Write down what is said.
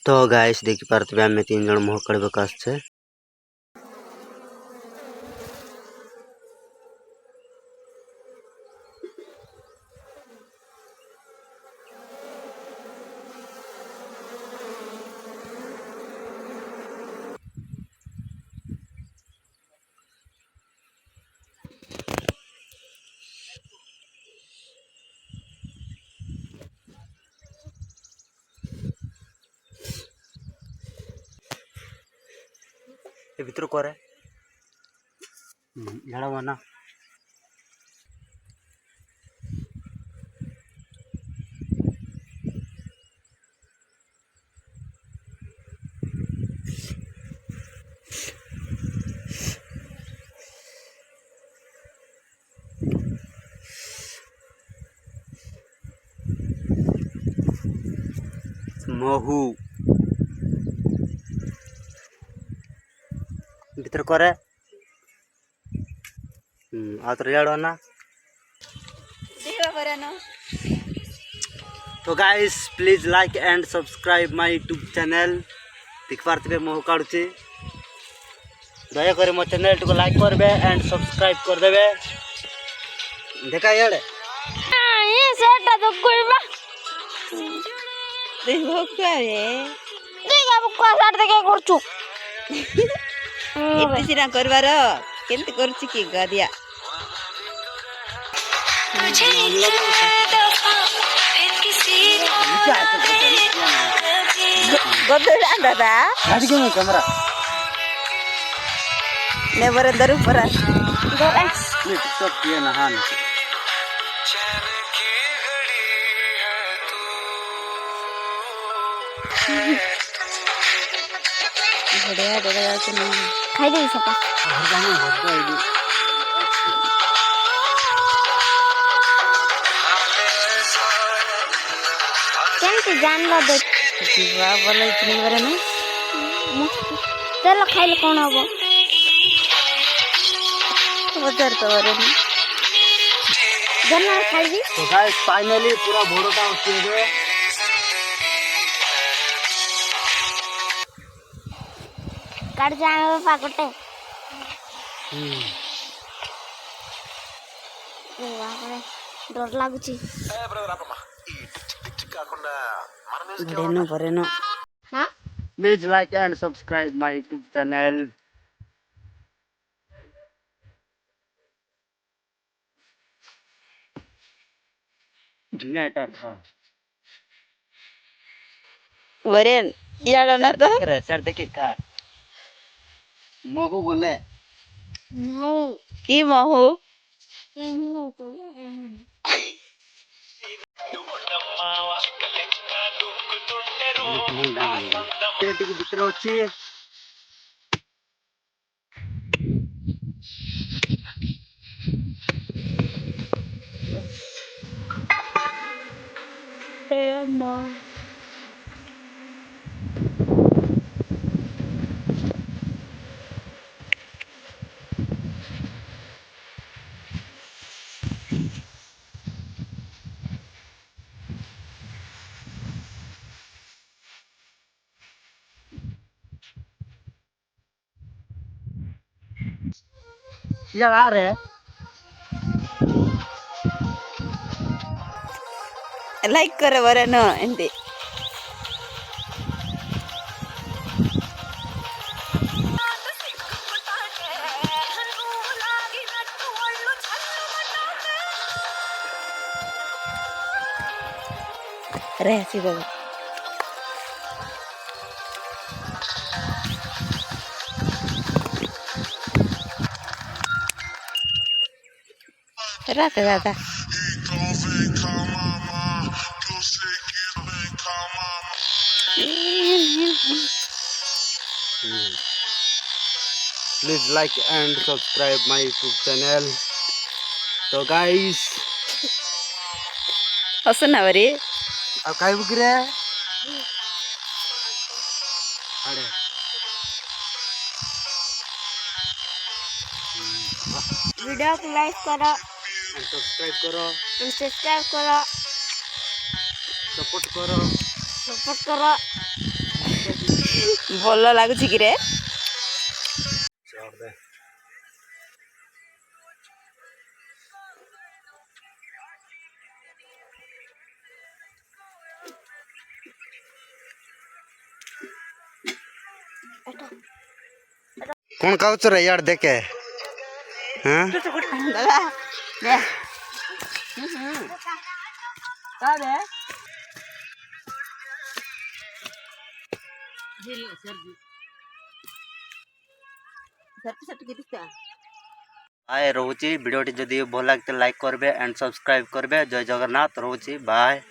तो गाइस देखि पारथबे आमे 3 जण मोह कड़बक आछे। ए भितर करे झाड़ा बना महू भीतर करे आतर झाड़ा ना। तो guys please like and subscribe my YouTube channel. देख पारथबे मोह काढुची दया करे मो चैनल को लाइक करबे एंड सब्सक्राइब कर देबे। देखा यार ये सेटा तो कोई बा देखो क्या है देखा बुक्का साट दे के करछु एत्ते सिना करबार केंत करछि की गादिया गदड़ा दादा गाड़ी के कैमरा ने बरंदर ऊपर ये सब किए नहान बढ़िया दादा सुन खाई दे सका घर जाने घर जाएगी। केंत जानला दे जीवा बोले इतनी बरे में चल खाइल कोन हबो बजार तो बरे में जन्ना खाइबी। तो गाइस फाइनली पूरा भोड़ोटा उठिए गए। काट जाए बापा गोटे डर लागुची देनो बरे नो हां please like and subscribe my YouTube channel. बरे यार ना तो करे सर देखि का मोगो बोले नो की महू टिक भीतर अछि no या आ रहे लाइक करे बरे नो एंते रे सी बाबा रात दादा please like and subscribe my YouTube channel. तो गाइस हसना बरे अब काय बुकरे अरे वीडियो को लाइक करो सब्सक्राइब करो सब्सक्राइब करो सपोर्ट करो सपोर्ट करो ଭଲ ଲାଗୁଛି କି ରେ? कौन खाऊ रे यार देखे हाँ दादा दे का बे आए रोची वीडियो जदि भल लगे लाइक करबे एंड सब्सक्राइब करबे जय जगन्नाथ रोची बाय।